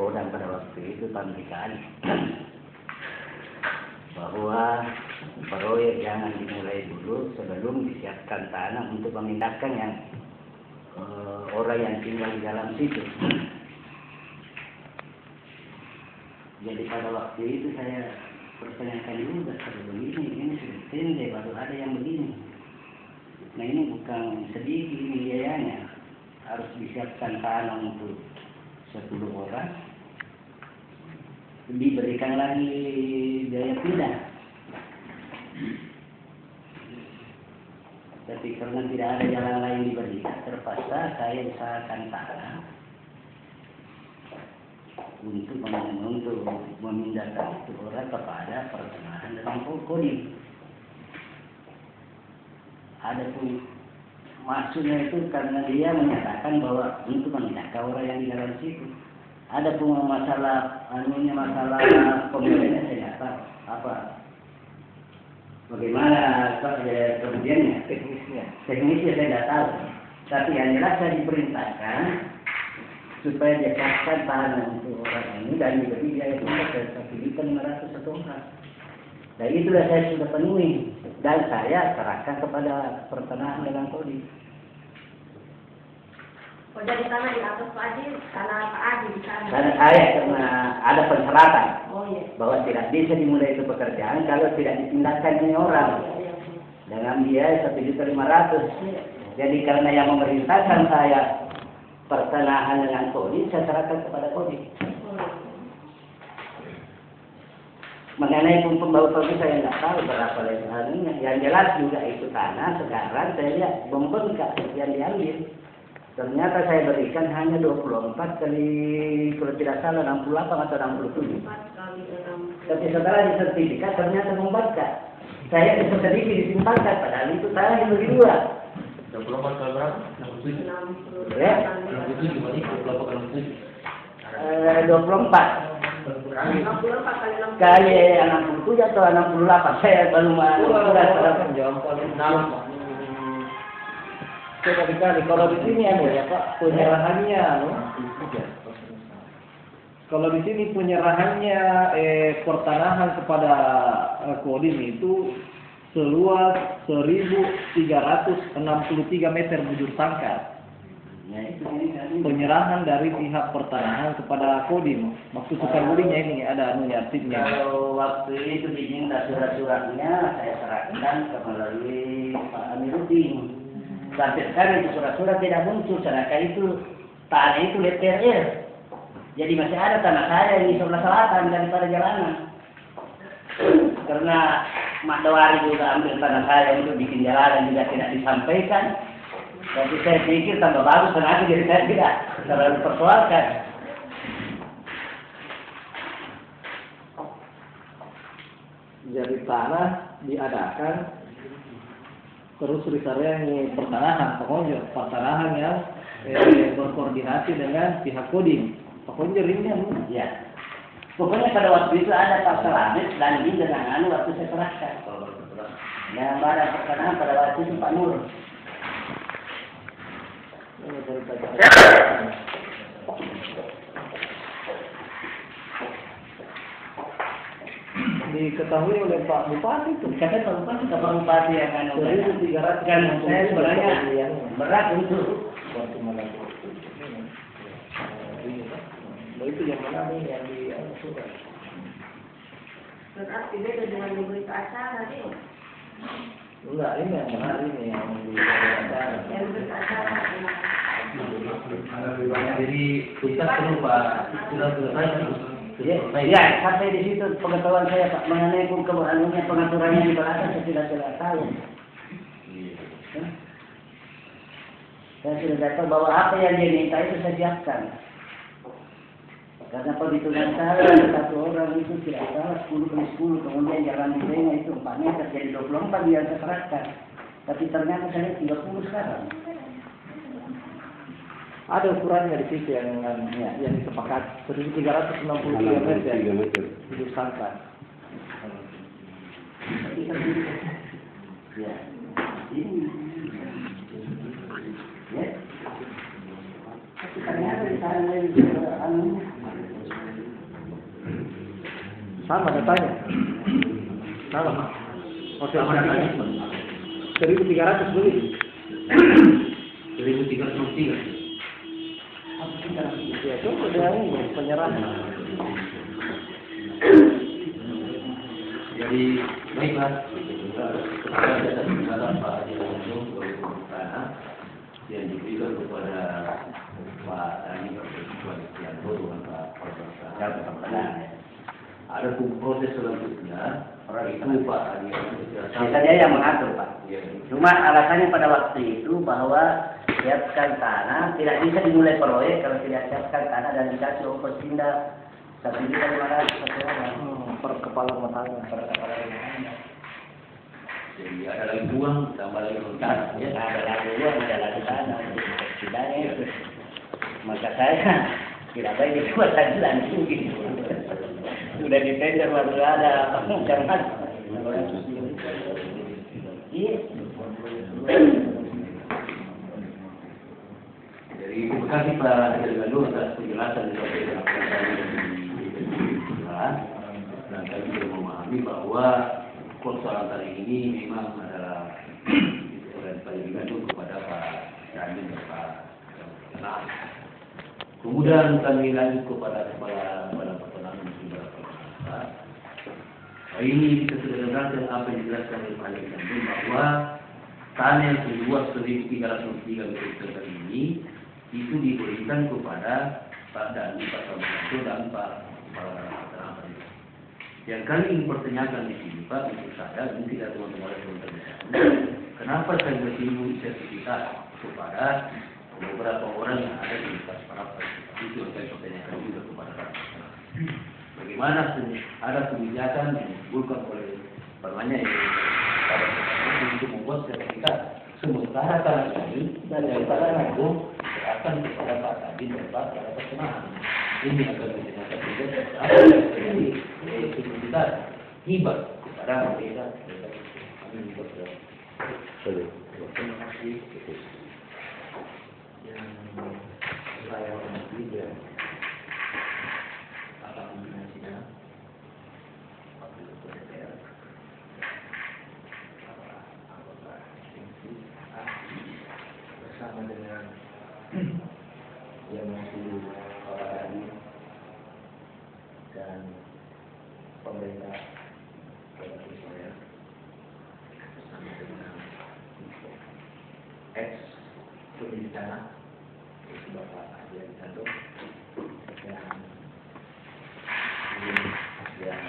Kodam pada waktu itu pemeriksaan bahwa proyek jangan dimulai dulu sebelum disiapkan tanah untuk memindahkan yang orang yang tinggal di dalam situ. Jadi pada waktu itu saya pertanyakan juga, kalau begini, ini sudah tinggi, baru ada yang begini. Nah ini bukan sedikit ini biayanya, harus disiapkan tanah untuk 10 orang, diberikan lagi biaya pindah. Tapi karena tidak ada jalan lain diberikan, terpaksa saya usahakan tanah untuk memindahkan itu orang kepada pertanahan dalam Kodim. Adapun maksudnya itu karena dia menyatakan bahwa untuk memindahkan orang yang di dalam situ. Adapun masalah masalah pemilihannya saya nggak tahu apa. Bagaimana kemudiannya teknisnya saya tidak tahu. Tapi yang jelas saya diperintahkan supaya dia kasihkan tanah untuk orang ini dan diberi biaya pindah ke 1.500 satu orang. Dan itulah saya sudah penuhi dan saya serahkan kepada pertanahan dalam Kodim. Oh, jadi tanah di atas Pak Adi, tanah Pak Adi di sana. Karena saya karena ada persyaratan bahwa tidak bisa dimulai itu pekerjaan kalau tidak dipindahkan ini orang dengan biaya 1.500.000. Jadi karena yang memerintahkan saya pertanahan dengan Kodim, saya serahkan kepada Kodim. Mengenai pembawa itu saya nggak tahu berapa lebarnya. Yang jelas juga itu tanah sekarang saya lihat membengkak yang diambil. Ternyata saya berikan hanya 24 kali, kalau tidak salah 68 atau 67. Tapi setelah disertifikat ternyata membengkak. Saya sedikit ditimpalkan, padahal itu tanah dibagi dua. 24 kali berapa? 67. Ya? 67 dibagi 24 kali 67. 24. Kali 67 atau 68 saya belum Kali kalau di sini ya Pak penyerahannya, kalau di sini penyerahannya pertanahan kepada Kodim itu seluas 1.363 meter bujur tangkap. Penyerahan dari pihak pertanahan kepada Kodim. Maksud superbudinya ini ada artinya. Kalau waktu itu diminta surat-suratnya saya serahkan melalui Pak Amiruddin. Sampai sekarang itu surat-surat tidak muncul, sedangkan itu tanah itu letter. Jadi masih ada tanah saya di sebelah selatan daripada jalanan. Karena Mak Dawari juga ambil tanah saya untuk bikin jalanan juga tidak disampaikan. Tapi saya pikir tambah bagus tenaga jadi saya tidak terlalu persoalkan. Jadi tanah diadakan terus risarnya ini pertanahan, pokoknya pertanahan yang berkoordinasi dengan pihak Kodim. Pokoknya ini ya. Pokoknya pada waktu itu ada Pak Selamet dan ini dengan waktu saya serahkan. Yang ada pertanahan pada waktu itu Pak Nur. Diketahui oleh Pak Bupati itu. Kata Pak Bupati yang kan 1.300 kan saya sebenarnya berat untuk itu yang mana nih yang di surat. Berarti beda dengan di berita acara nih. Enggak, ini yang benar ini yang di acara. Yang berita acara. Jadi kita perlu Pak sudah selesai. Ya, sampai di situ pengetahuan saya Pak mengenai pengaturannya di belakang saya tidak tahu. Saya sudah tahu bahwa apa yang dia minta itu saya siapkan. Karena perhitungan saya satu orang itu tidak salah 10 kali 10, kemudian jalan desainnya itu 4 meter jadi 24 dia serahkan. Tapi ternyata saya 30 sekarang. Ada ukurannya di situ yang disepakati 1.363 meter. Disangka. Ya. Ini. Ya. Tapi ternyata di sana Sama datanya. Sama. Sama datanya. 1.300 beli. 1.303. Ya itu udah ini penyerahan. Jadi baiklah, kepada data negara Pak Haji Langsung tanah yang diberikan kepada Pak Tani Persetujuan Istianto dengan Pak Persetujuan. Ada proses selanjutnya, itu Pak Haji Bisa dia yang mengatur, Pak. Cuma alasannya pada waktu itu bahwa siapkan tanah, tidak bisa dimulai proyek kalau tidak siapkan tanah dan dikasih ongkos pindah 1.500.000 per orang. Per kepala rumah tangga. Per kepala rumah tangga. Jadi ada lagi uang, tambah lagi lontar. Ya, ada lagi uang, ada lagi tanah. Tidak itu. Maka saya tidak baik dibuat adilan mungkin. Sudah ditender baru ada jangan. Iya. Jadi terima kasih Pak Haji atas penjelasan dari dan kami juga memahami bahwa persoalan kali ini memang adalah paling digantung kepada Pak Dani dan Pak Kenal. Kemudian kami lanjut kepada Kepala Badan Peternakan dan Sumber Daya. Ini kita sudah dengarkan apa yang dijelaskan oleh Pak Haji bahwa tanah yang seluas 1.303 meter ini itu diberikan kepada Pak Dani, Pak Prabowo dan Pak Kepala Peternakan. Yang kami ingin pertanyakan di sini, Pak, untuk saya dan tidak teman-teman yang bertanya. Kenapa saya bersinggung sertifikat kepada beberapa orang yang ada di atas para itu yang saya pertanyakan juga kepada Pak. Bagaimana ada kebijakan yang dibulkan oleh namanya para untuk membuat sertifikat sementara tanah ini dan daripada itu akan kepada Pak Tadi dan Pak pada pertengahan. Ini akan ditanyakan juga ini sertifikat hibah kepada mereka. Kami juga terima kasih. Yang saya hormati dan Bapak Pimpinan Sidang, Wakil Ketua DPR, Bapak Anggota Komisi bersama dengan yang masih Bapak Dani dan pemerintah Kabupaten Soreang bersama dengan ex pemilik tanah yaitu Bapak Haji Langsung dan yang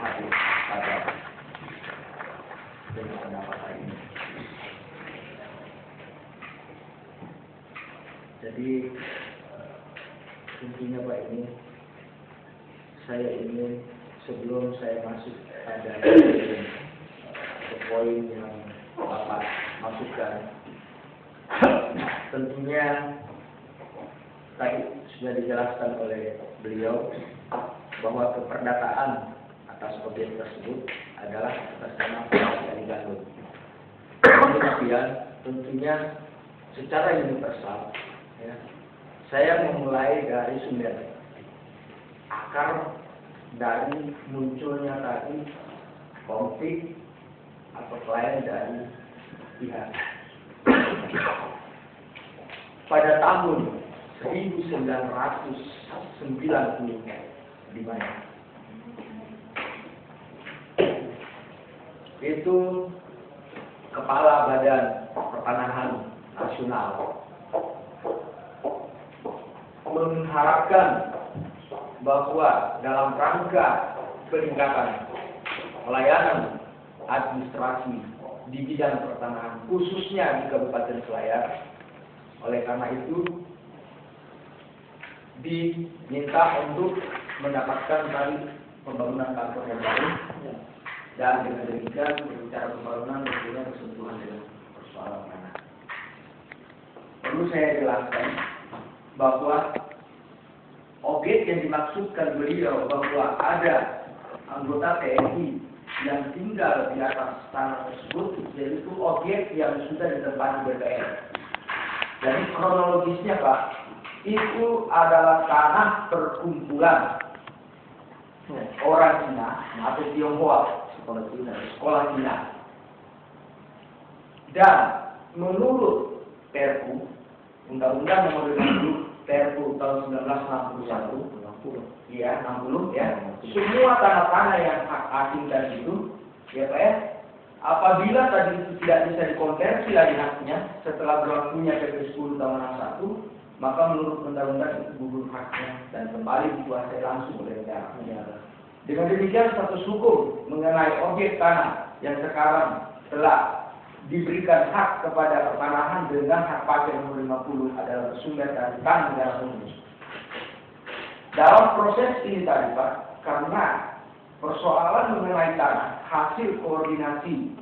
hadir pada dengan pendapat ini. Jadi intinya Pak ini saya ingin sebelum saya masuk pada ke poin yang Bapak masukkan, tentunya tadi sudah dijelaskan oleh beliau bahwa keperdataan atas objek tersebut adalah atas nama dari Gandum. Kemudian tentunya secara universal, ya, saya memulai dari sumber akar dari munculnya tadi konflik atau klien dari pihak. Pada tahun 1990 di mana itu Kepala Badan Pertanahan Nasional mengharapkan bahwa dalam rangka peningkatan pelayanan administrasi di bidang pertanahan khususnya di Kabupaten Selayar, oleh karena itu diminta untuk mendapatkan tadi pembangunan kantor yang baru dan dengan demikian berbicara pembangunan tentunya bersentuhan dengan persoalan tanah. Perlu saya jelaskan bahwa objek yang dimaksudkan beliau bahwa ada anggota TNI yang tinggal di atas tanah tersebut yaitu objek yang sudah ditempati BPN. Jadi kronologisnya Pak, itu adalah tanah perkumpulan orang Cina atau Tionghoa, sekolah Cina. Dan menurut Perpu, Undang-Undang Nomor 50 Perpu tahun 1961, ya 60 ya, semua tanah-tanah yang hak asing tadi itu, ya Pak ya, apabila tadi itu tidak bisa dikonversi lagi haknya setelah berlakunya PP 10 tahun 61, maka menurut undang-undang itu gugur haknya dan kembali dikuasai langsung oleh negara. Dengan demikian status hukum mengenai objek tanah yang sekarang telah diberikan hak kepada pertanahan dengan hak pakai nomor 50 adalah bersumber dari tanah negara khusus. Dalam proses ini tadi Pak, karena persoalan mengenai tanah hasil koordinasi